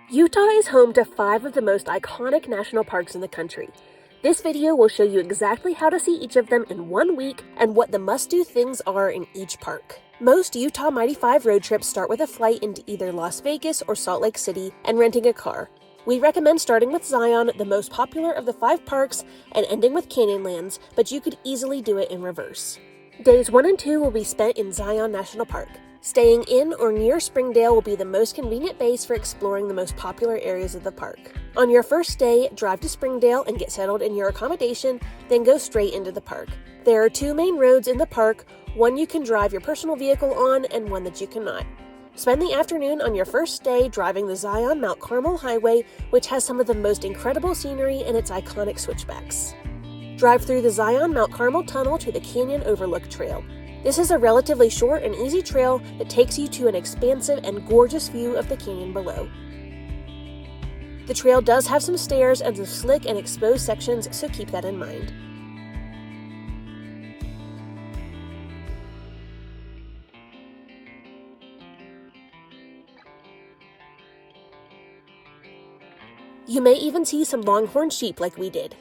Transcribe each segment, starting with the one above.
Utah is home to 5 of the most iconic national parks in the country. This video will show you exactly how to see each of them in 1 week and what the must-do things are in each park. Most Utah Mighty 5 road trips start with a flight into either Las Vegas or Salt Lake City and renting a car. We recommend starting with Zion, the most popular of the 5 parks, and ending with Canyonlands, but you could easily do it in reverse. Days 1 and 2 will be spent in Zion National Park. Staying in or near Springdale will be the most convenient base for exploring the most popular areas of the park. On your first day, drive to Springdale and get settled in your accommodation, then go straight into the park. There are 2 main roads in the park, one you can drive your personal vehicle on and one that you cannot. Spend the afternoon on your first day driving the Zion Mount Carmel Highway, which has some of the most incredible scenery and its iconic switchbacks. Drive through the Zion Mount Carmel Tunnel to the Canyon Overlook Trail. This is a relatively short and easy trail that takes you to an expansive and gorgeous view of the canyon below. The trail does have some stairs and some slick and exposed sections, so keep that in mind. You may even see some longhorn sheep like we did.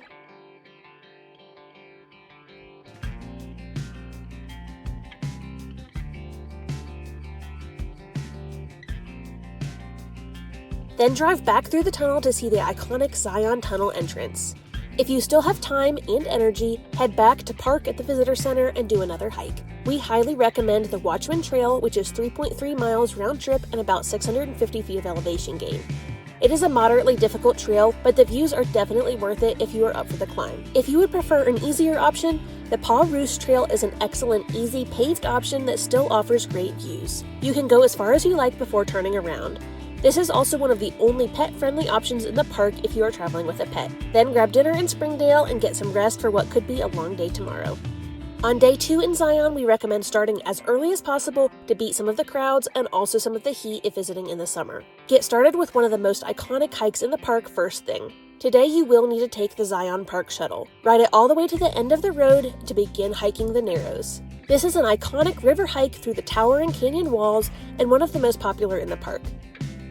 Then drive back through the tunnel to see the iconic Zion Tunnel entrance. If you still have time and energy, head back to park at the visitor center and do another hike. We highly recommend the Watchman Trail, which is 3.3 miles round trip and about 650 feet of elevation gain. It is a moderately difficult trail, but the views are definitely worth it if you are up for the climb. If you would prefer an easier option, the Paw Roost Trail is an excellent, easy, paved option that still offers great views. You can go as far as you like before turning around. This is also one of the only pet-friendly options in the park if you are traveling with a pet. Then grab dinner in Springdale and get some rest for what could be a long day tomorrow. On day 2 in Zion, we recommend starting as early as possible to beat some of the crowds and also some of the heat if visiting in the summer. Get started with one of the most iconic hikes in the park first thing. Today you will need to take the Zion Park Shuttle. Ride it all the way to the end of the road to begin hiking the Narrows. This is an iconic river hike through the towering canyon walls and one of the most popular in the park.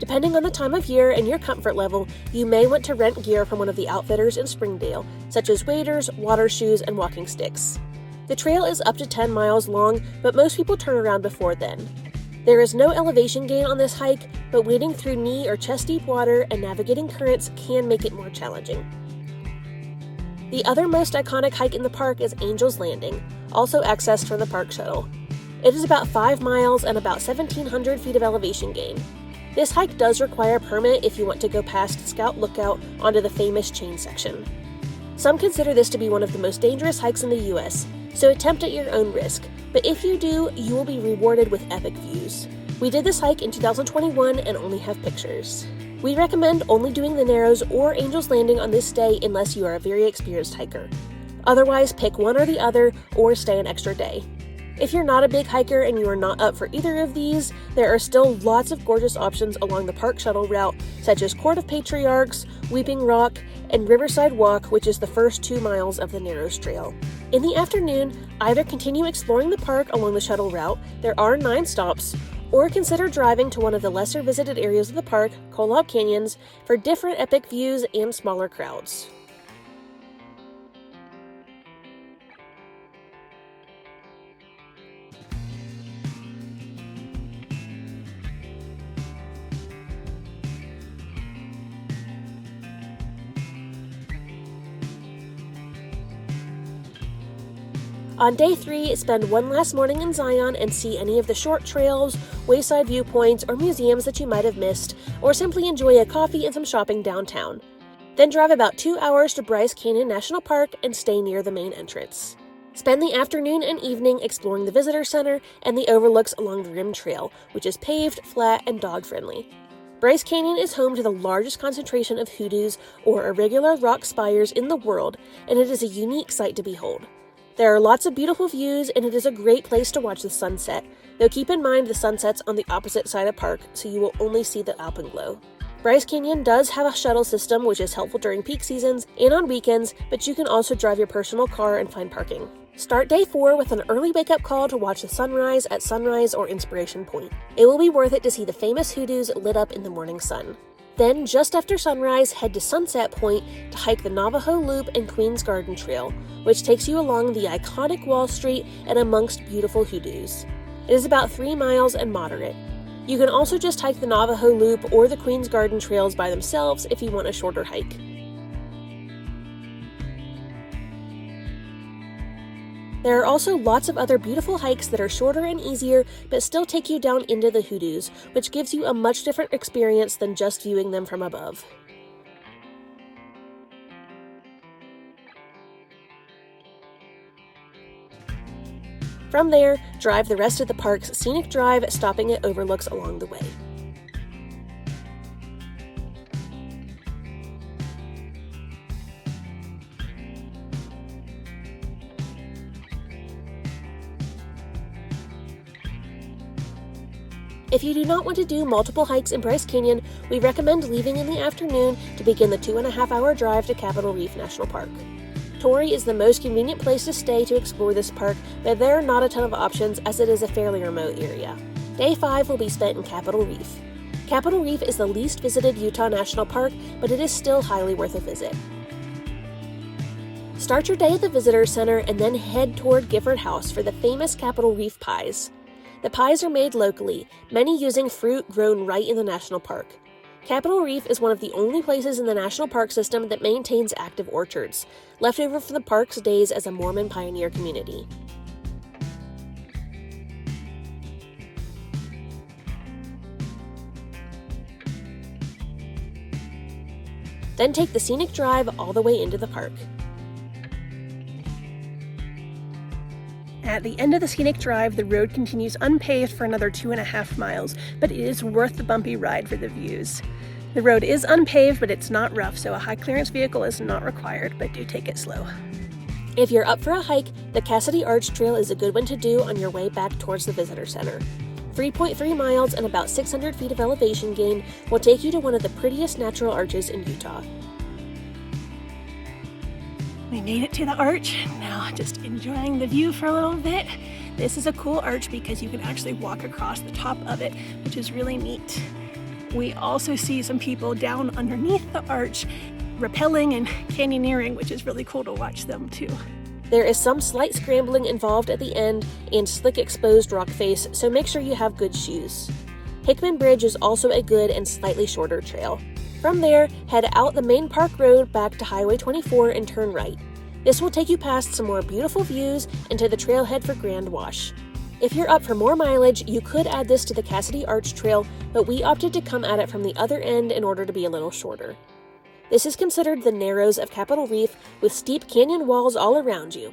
Depending on the time of year and your comfort level, you may want to rent gear from one of the outfitters in Springdale, such as waders, water shoes, and walking sticks. The trail is up to 10 miles long, but most people turn around before then. There is no elevation gain on this hike, but wading through knee or chest-deep water and navigating currents can make it more challenging. The other most iconic hike in the park is Angel's Landing, also accessed from the park shuttle. It is about 5 miles and about 1,700 feet of elevation gain. This hike does require a permit if you want to go past Scout Lookout onto the famous chain section. Some consider this to be one of the most dangerous hikes in the US, so attempt at your own risk, but if you do, you will be rewarded with epic views. We did this hike in 2021 and only have pictures. We recommend only doing the Narrows or Angel's Landing on this day unless you are a very experienced hiker. Otherwise, pick one or the other or stay an extra day. If you're not a big hiker and you are not up for either of these, there are still lots of gorgeous options along the park shuttle route, such as Court of Patriarchs, Weeping Rock, and Riverside Walk, which is the first 2 miles of the Narrows Trail. In the afternoon, either continue exploring the park along the shuttle route, there are 9 stops, or consider driving to one of the lesser visited areas of the park, Moab Canyons, for different epic views and smaller crowds. On day 3, spend one last morning in Zion and see any of the short trails, wayside viewpoints, or museums that you might have missed, or simply enjoy a coffee and some shopping downtown. Then drive about 2 hours to Bryce Canyon National Park and stay near the main entrance. Spend the afternoon and evening exploring the visitor center and the overlooks along the Rim Trail, which is paved, flat, and dog-friendly. Bryce Canyon is home to the largest concentration of hoodoos, or irregular rock spires, in the world, and it is a unique sight to behold. There are lots of beautiful views, and it is a great place to watch the sunset, though keep in mind the sunset's on the opposite side of the park, so you will only see the alpenglow. Bryce Canyon does have a shuttle system, which is helpful during peak seasons and on weekends, but you can also drive your personal car and find parking. Start day 4 with an early wake-up call to watch the sunrise at Sunrise or Inspiration Point. It will be worth it to see the famous hoodoos lit up in the morning sun. Then, just after sunrise, head to Sunset Point to hike the Navajo Loop and Queen's Garden Trail, which takes you along the iconic Wall Street and amongst beautiful hoodoos. It is about 3 miles and moderate. You can also just hike the Navajo Loop or the Queen's Garden trails by themselves if you want a shorter hike. There are also lots of other beautiful hikes that are shorter and easier, but still take you down into the hoodoos, which gives you a much different experience than just viewing them from above. From there, drive the rest of the park's scenic drive, stopping at overlooks along the way. If you do not want to do multiple hikes in Bryce Canyon, we recommend leaving in the afternoon to begin the 2.5-hour drive to Capitol Reef National Park. Torrey is the most convenient place to stay to explore this park, but there are not a ton of options as it is a fairly remote area. Day 5 will be spent in Capitol Reef. Capitol Reef is the least visited Utah National Park, but it is still highly worth a visit. Start your day at the Visitor Center and then head toward Gifford House for the famous Capitol Reef pies. The pies are made locally, many using fruit grown right in the national park. Capitol Reef is one of the only places in the national park system that maintains active orchards, left over from the park's days as a Mormon pioneer community. Then take the scenic drive all the way into the park. At the end of the scenic drive, the road continues unpaved for another 2.5 miles, but it is worth the bumpy ride for the views. The road is unpaved, but it's not rough, so a high clearance vehicle is not required, but do take it slow. If you're up for a hike, the Cassidy Arch Trail is a good one to do on your way back towards the Visitor Center. 3.3 miles and about 600 feet of elevation gain will take you to one of the prettiest natural arches in Utah. We made it to the arch. Now just enjoying the view for a little bit. This is a cool arch because you can actually walk across the top of it, which is really neat. We also see some people down underneath the arch rappelling and canyoneering, which is really cool to watch them too. There is some slight scrambling involved at the end and slick exposed rock face, so make sure you have good shoes. Hickman Bridge is also a good and slightly shorter trail. From there, head out the main park road back to Highway 24 and turn right. This will take you past some more beautiful views and to the trailhead for Grand Wash. If you're up for more mileage, you could add this to the Cassidy Arch Trail, but we opted to come at it from the other end in order to be a little shorter. This is considered the Narrows of Capitol Reef with steep canyon walls all around you.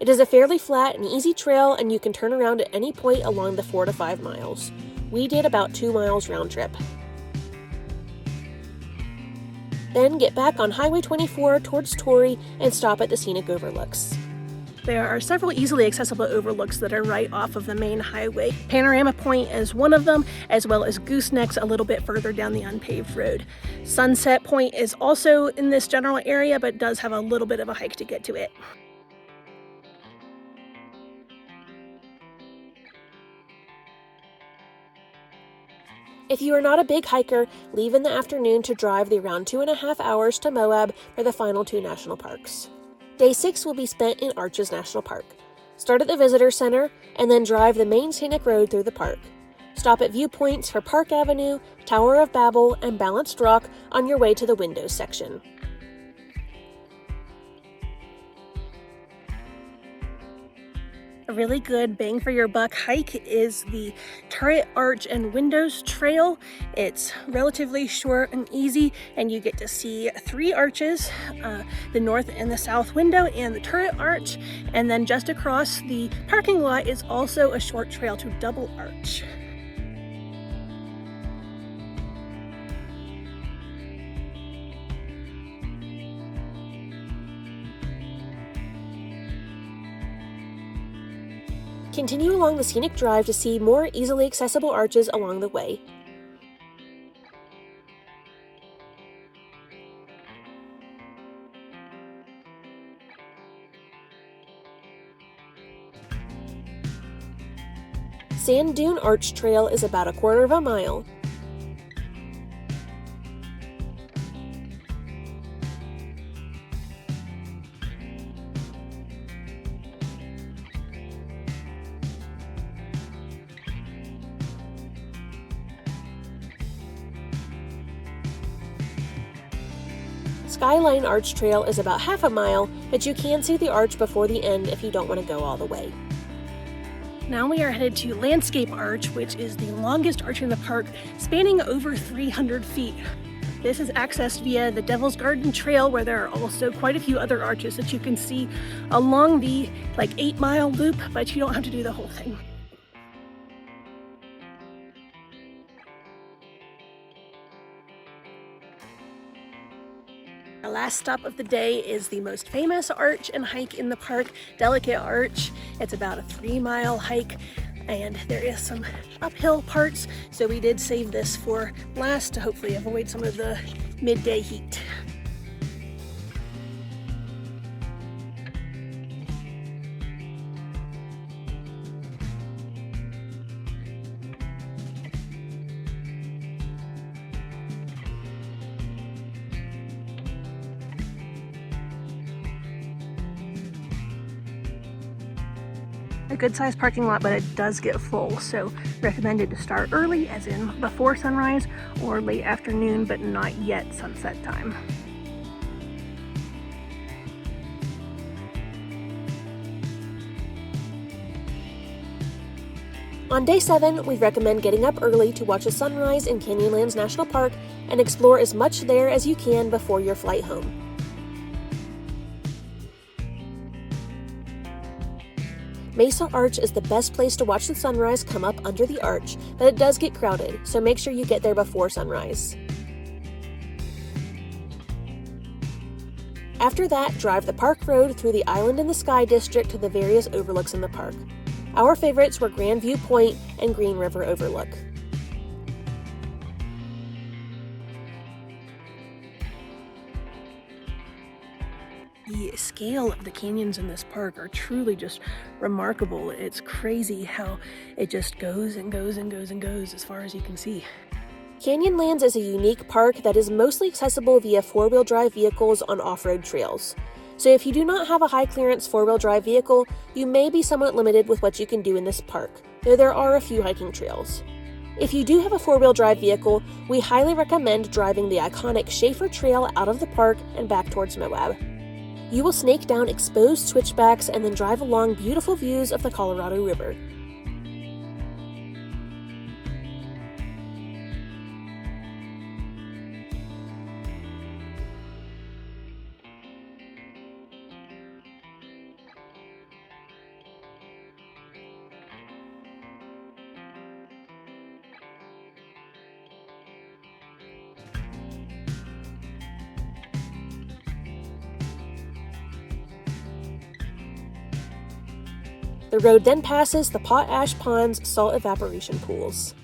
It is a fairly flat and easy trail, and you can turn around at any point along the 4 to 5 miles. We did about 2 miles round trip. Then get back on Highway 24 towards Torrey and stop at the scenic overlooks. There are several easily accessible overlooks that are right off of the main highway. Panorama Point is one of them, as well as Goosenecks a little bit further down the unpaved road. Sunset Point is also in this general area, but does have a little bit of a hike to get to it. If you are not a big hiker, leave in the afternoon to drive the around 2.5 hours to Moab for the final 2 national parks. Day 6 will be spent in Arches National Park. Start at the Visitor Center and then drive the main scenic road through the park. Stop at viewpoints for Park Avenue, Tower of Babel, and Balanced Rock on your way to the Windows section. A really good bang for your buck hike is the Turret Arch and Windows Trail. It's relatively short and easy, and you get to see 3 arches, the north and the south window and the turret arch, and then just across the parking lot is also a short trail to Double Arch. Continue along the scenic drive to see more easily accessible arches along the way. Sand Dune Arch Trail is about 1/4 mile. Skyline Arch Trail is about half a mile, but you can see the arch before the end if you don't want to go all the way. Now we are headed to Landscape Arch, which is the longest arch in the park, spanning over 300 feet. This is accessed via the Devil's Garden Trail, where there are also quite a few other arches that you can see along the 8-mile loop, but you don't have to do the whole thing. Our last stop of the day is the most famous arch and hike in the park, Delicate Arch. It's about a 3-mile hike, and there is some uphill parts, so we did save this for last to hopefully avoid some of the midday heat. A good sized parking lot, but it does get full, so recommended to start early, as in before sunrise, or late afternoon, but not yet sunset time. On day 7, we recommend getting up early to watch a sunrise in Canyonlands National Park and explore as much there as you can before your flight home. Mesa Arch is the best place to watch the sunrise come up under the arch, but it does get crowded, so make sure you get there before sunrise. After that, drive the park road through the Island in the Sky district to the various overlooks in the park. Our favorites were Grand Viewpoint and Green River Overlook. The scale of the canyons in this park are truly just remarkable. It's crazy how it just goes and goes and goes and goes as far as you can see. Canyonlands is a unique park that is mostly accessible via 4-wheel drive vehicles on off-road trails. So if you do not have a high-clearance 4-wheel drive vehicle, you may be somewhat limited with what you can do in this park, though there are a few hiking trails. If you do have a 4-wheel drive vehicle, we highly recommend driving the iconic Schaefer Trail out of the park and back towards Moab. You will snake down exposed switchbacks and then drive along beautiful views of the Colorado River. The road then passes the Potash Ponds salt evaporation pools.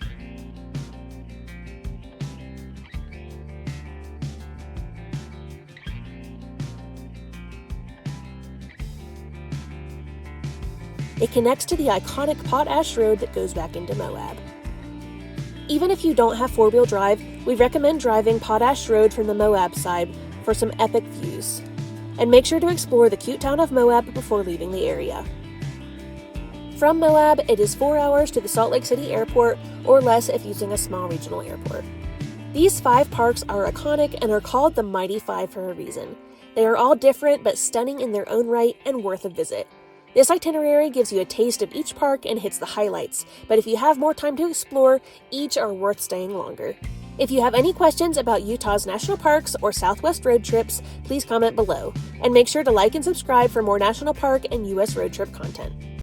It connects to the iconic Potash Road that goes back into Moab. Even if you don't have 4-wheel drive, we recommend driving Potash Road from the Moab side for some epic views. And make sure to explore the cute town of Moab before leaving the area. From Moab, it is 4 hours to the Salt Lake City Airport, or less if using a small regional airport. These 5 parks are iconic and are called the Mighty 5 for a reason. They are all different but stunning in their own right and worth a visit. This itinerary gives you a taste of each park and hits the highlights, but if you have more time to explore, each are worth staying longer. If you have any questions about Utah's national parks or Southwest road trips, please comment below. And make sure to like and subscribe for more national park and U.S. road trip content.